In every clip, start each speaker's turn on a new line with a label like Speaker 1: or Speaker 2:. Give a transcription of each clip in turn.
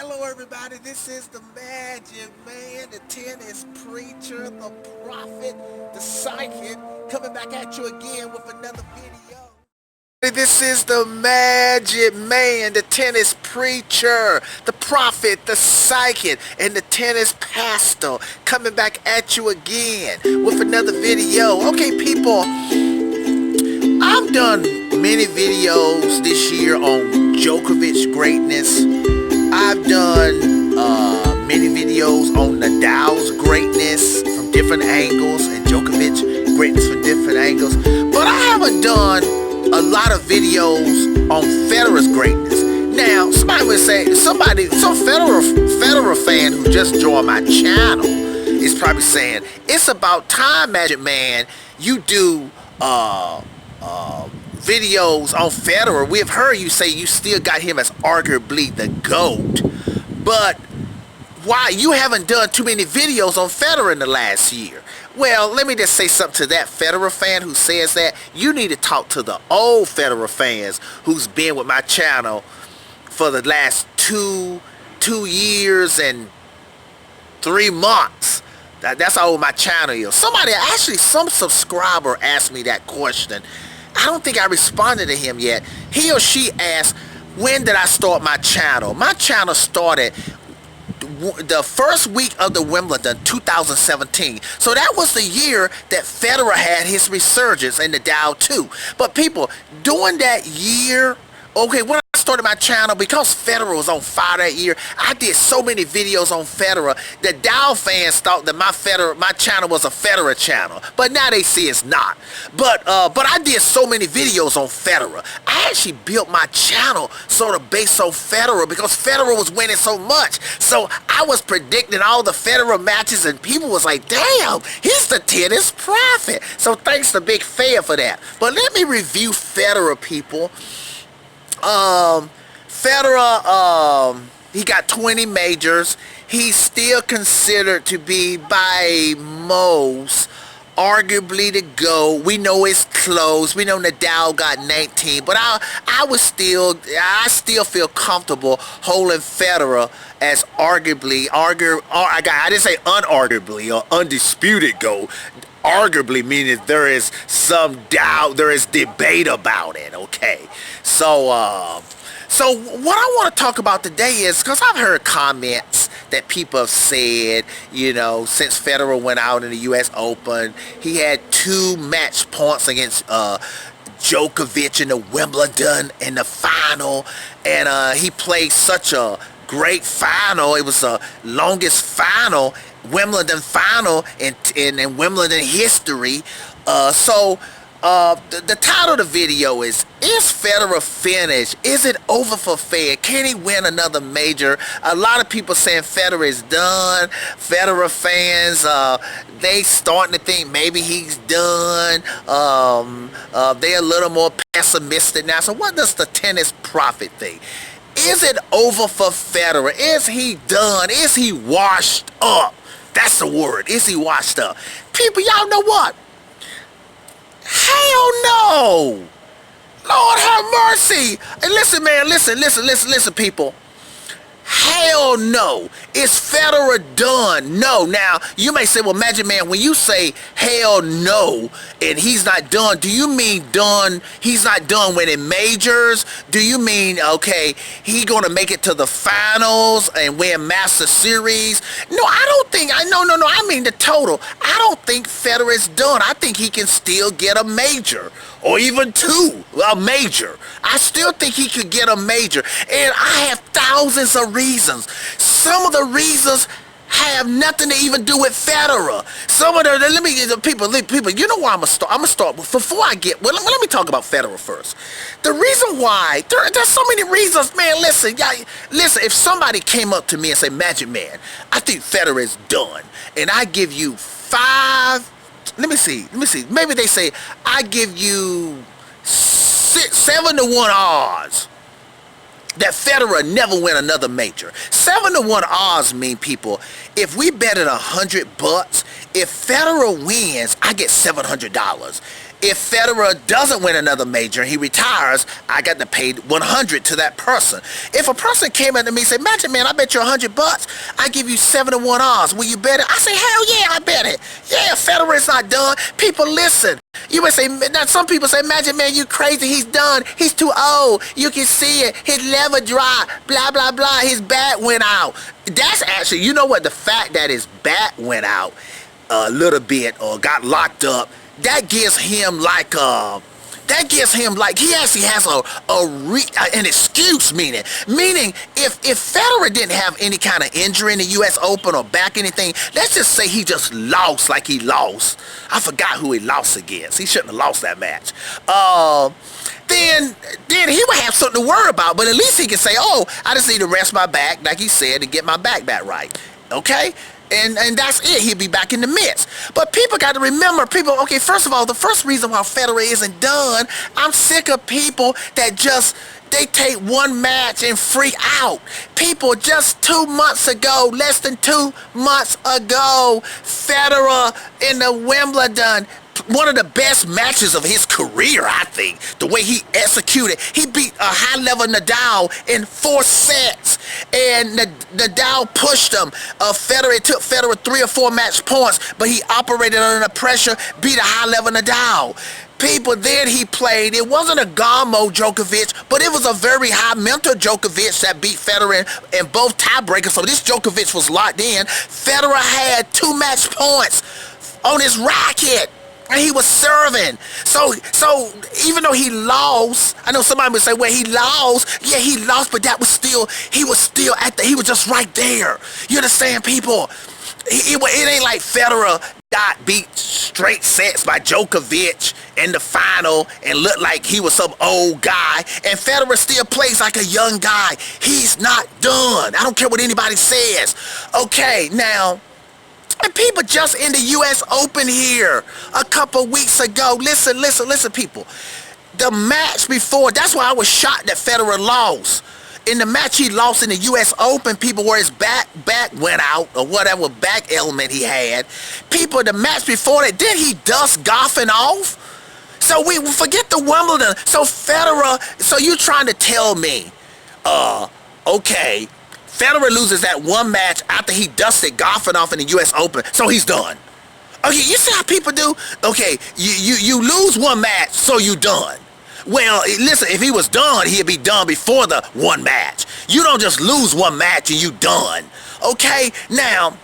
Speaker 1: Hello everybody, this is the Magic Man, the tennis preacher, the prophet, the psychic, coming back at you again with another video. This is the Magic Man, the tennis preacher, the prophet, the psychic, and the tennis pastor, coming back at you again with another video. Okay people, I've done many videos this year on Djokovic's greatness. I've done many videos on Nadal's greatness from different angles and Djokovic's greatness from different angles. But I haven't done a lot of videos on Federer's greatness. Now, somebody would say, some Federer fan who just joined my channel is probably saying, it's about time, Magic Man, you do videos on Federer. We've heard you say you still got him as arguably the GOAT, but why you haven't done too many videos on Federer in the last year? Well, let me just say something to that Federer fan who says that. You need to talk to the old Federer fans who's been with my channel for the last two years and 3 months. That's how old my channel is. Some subscriber asked me that question. I don't think I responded to him yet. He or she asked, when did I start my channel? My channel started the first week of the Wimbledon 2017. So that was the year that Federer had his resurgence and Nadal too. But people, during that year, okay, when I started my channel, because Federer was on fire that year, I did so many videos on Federer that Nadal fans thought that my channel was a Federer channel, but now they see it's not. But I did so many videos on Federer. I actually built my channel sort of based on Federer because Federer was winning so much. So I was predicting all the Federer matches, and people was like, "Damn, he's the tennis prophet." So thanks to Big Fan for that. But let me review Federer, people. Federer, he got 20 majors. He's still considered to be by most arguably the GOAT. We know it's close. We know Nadal got 19, but I still feel comfortable holding Federer as I didn't say unarguably or undisputed GOAT. Arguably meaning there is some doubt, there is debate about it, okay? So what I want to talk about today is, because I've heard comments that people have said, you know, since Federer went out in the U.S. Open, he had 2 match points against Djokovic in the Wimbledon in the final, and he played such a great final. It was the longest final, Wimbledon final in Wimbledon history. The title of the video is Federer finished? Is it over for Fed? Can he win another major? A lot of people saying Federer is done. Federer fans, they starting to think maybe he's done. They're a little more pessimistic now. So what does the tennis prophet think? Is it over for Federer? Is he done? Is he washed up? That's the word. Is he washed up? People, y'all know what? Hell no! Lord have mercy! And listen, man, listen, people. Hell no. Is Federer done? No. Now, you may say, well, Magic Man, when you say hell no and he's not done, do you mean done, he's not done winning majors? Do you mean, okay, he gonna make it to the finals and win Master Series? No, I don't think, no, I mean the total. I don't think Federer is done. I think he can still get a major. Or even 2, a major. I still think he could get a major. And I have thousands of reasons. Some of the reasons have nothing to even do with Federer. Some of the people, you know where I'm gonna start. Before I get, well, let me talk about Federer first. The reason why, there's so many reasons, man. Listen, if somebody came up to me and said, Magic Man, I think Federer is done, and I give you 5, let me see. Maybe they say, I give you 7 to 1 odds that Federer never win another major. 7 to 1 odds mean, people, if we bet it $100, if Federer wins, I get $700. If Federer doesn't win another major and he retires, I got to pay 100 to that person. If a person came up to me and said, "Imagine, man, I bet you $100. I give you 7-1 odds. Will you bet it?" I say, "Hell yeah, I bet it. Yeah, Federer is not done." People listen. You would say, now some people say, "Imagine, man, you crazy. He's done. He's too old. You can see it. His liver dry. Blah, blah, blah. His bat went out." That's actually, you know what? The fact that his bat went out a little bit or got locked up, that gives him like he actually has an excuse, meaning if Federer didn't have any kind of injury in the U.S. Open or back anything, let's just say he just lost like he lost. I forgot who he lost against. He shouldn't have lost that match. Then he would have something to worry about, but at least he can say, "Oh, I just need to rest my back," like he said, and get my back right. Okay? And that's it. He'll be back in the midst. But people got to remember, okay, first of all, the first reason why Federer isn't done, I'm sick of people that they take one match and freak out. People, just 2 months ago, less than 2 months ago, Federer in the Wimbledon, one of the best matches of his career, I think. The way he executed. He beat a high-level Nadal in 4 sets. And Nadal pushed him. It took Federer 3 or 4 match points, but he operated under pressure, beat a high-level Nadal. People, then he played. It wasn't a Gamo Djokovic, but it was a very high mental Djokovic that beat Federer in both tiebreakers. So this Djokovic was locked in. Federer had 2 match points on his racket. And he was serving. So even though he lost, I know somebody would say, "Well, he lost." Yeah, he lost, but he was just right there. You understand, people? It ain't like Federer got beat straight sets by Djokovic in the final and looked like he was some old guy. And Federer still plays like a young guy. He's not done. I don't care what anybody says. Okay, now, and people just in the U.S. Open here a couple weeks ago. Listen, people. The match before, that's why I was shocked that Federer lost. In the match he lost in the U.S. Open, people, where his back went out or whatever back element he had. People, the match before that, did he dust golfing off? So we forget the Wimbledon. So Federer, so you trying to tell me, okay, Federer loses that one match after he dusted golfing off in the U.S. Open, so he's done. Okay, you see how people do? Okay, you lose one match, so you done. Well, listen, if he was done, he'd be done before the one match. You don't just lose one match and you done. Okay, now,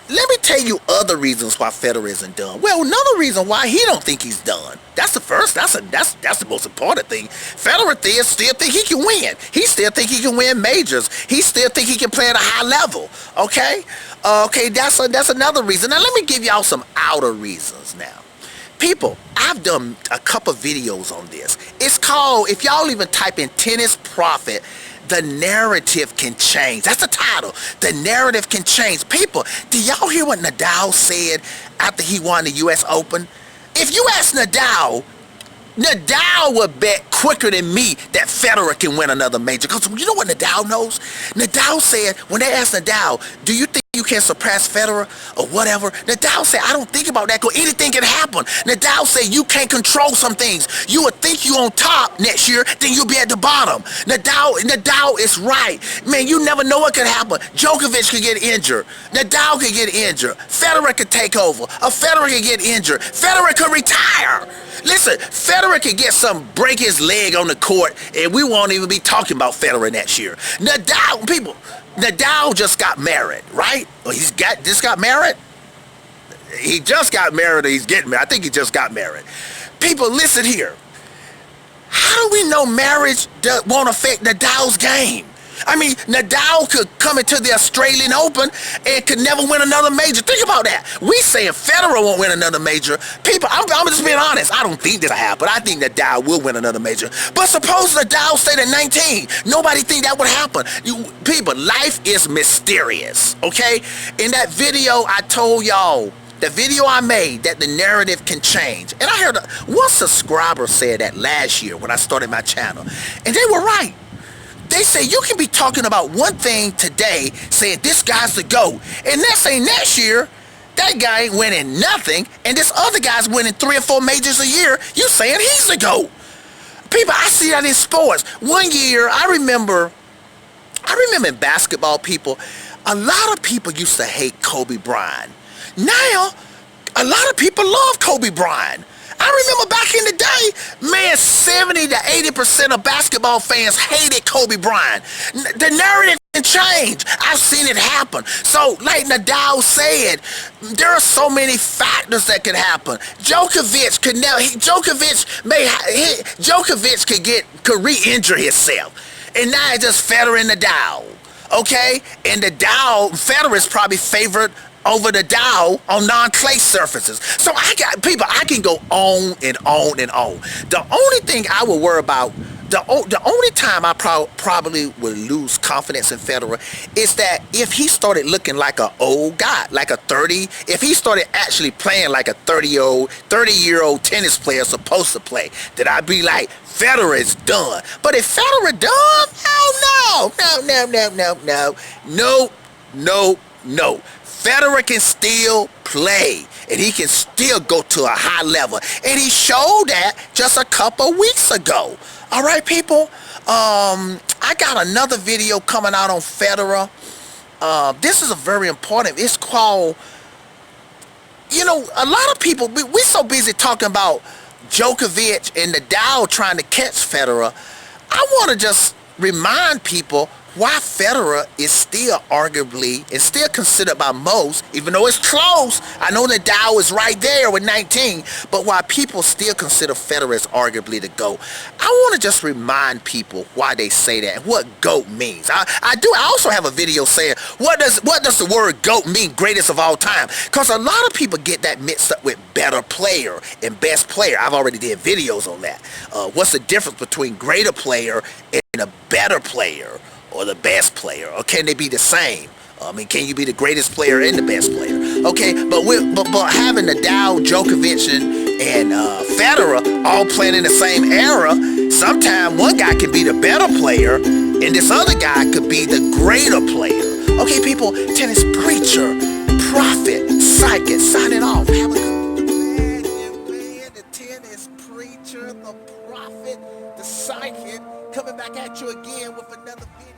Speaker 1: let me tell you other reasons why Federer isn't done. Well, another reason why he don't think he's done. That's the first. That's the most important thing. Federer still think he can win. He still think he can win majors. He still think he can play at a high level. Okay, that's another reason. Now let me give y'all some outer reasons now. People, I've done a couple videos on this. It's called, if y'all even type in tennis profit, the narrative can change. That's the title. The narrative can change. People, do y'all hear what Nadal said after he won the U.S. Open? If you ask Nadal would bet quicker than me that Federer can win another major. Because you know what Nadal knows? Nadal said, when they asked Nadal, "Do you think you can surpass Federer or whatever?" Nadal said, "I don't think about that because anything can happen." Nadal said, "You can't control some things. You would think you on top next year, then you'll be at the bottom." Nadal is right. Man, you never know what could happen. Djokovic could get injured. Nadal could get injured. Federer could take over. Or Federer could get injured. Federer could retire. Listen, Federer could break his leg on the court, and we won't even be talking about Federer next year. Nadal just got married, right? Or he just got married? He just got married or he's getting married. I think he just got married. People, listen here. How do we know marriage won't affect Nadal's game? I mean, Nadal could come into the Australian Open and could never win another major. Think about that. We saying Federer won't win another major. People, I'm just being honest. I don't think that'll happen. I think Nadal will win another major. But suppose Nadal stayed at 19. Nobody think that would happen. People, life is mysterious, okay? In that video I told y'all, the video I made, that the narrative can change. And I heard one subscriber said that last year when I started my channel. And they were right. They say you can be talking about one thing today, saying this guy's the GOAT. And next year, That guy ain't winning nothing, and this other guy's winning 3 or 4 majors a year. You saying he's the GOAT. People, I see that in sports. One year, I remember in basketball, people, a lot of people used to hate Kobe Bryant. Now, a lot of people love Kobe Bryant. I remember back in the day, man, 70 to 80% of basketball fans hated Kobe Bryant. The narrative can change. I've seen it happen. So, like Nadal said, there are so many factors that could happen. Djokovic could re-injure himself, and now it's just Federer and Nadal. Okay, and Federer is probably favored over the Dow on non-clay surfaces. So I can go on and on and on. The only thing I would worry about, the only time I probably would lose confidence in Federer is that if he started looking like an old guy, like if he started actually playing like a 30-year-old tennis player supposed to play, that I'd be like, Federer is done. But if Federer done, no. Federer can still play, and he can still go to a high level, and he showed that just a couple weeks ago. All right, people. I got another video coming out on Federer. This is a very important. It's called. A lot of people. We're so busy talking about Djokovic and Nadal trying to catch Federer. I want to just remind people why Federer is still arguably and still considered by most, even though it's close. I know Nadal is right there with 19, but why people still consider Federer as arguably the GOAT. I want to just remind people why they say that and what GOAT means. I also have a video saying what does the word GOAT mean, greatest of all time? Because a lot of people get that mixed up with better player and best player. I've already did videos on that. What's the difference between greater player and a better player? Or the best player, or can they be the same? Can you be the greatest player and the best player? Okay, but having Nadal, Djokovic, and Federer all playing in the same era, sometimes one guy can be the better player, and this other guy could be the greater player. Okay, people, tennis preacher, prophet, psychic, signing off. Have a good man, the tennis preacher, the prophet, the psychic, coming back at you again with another video.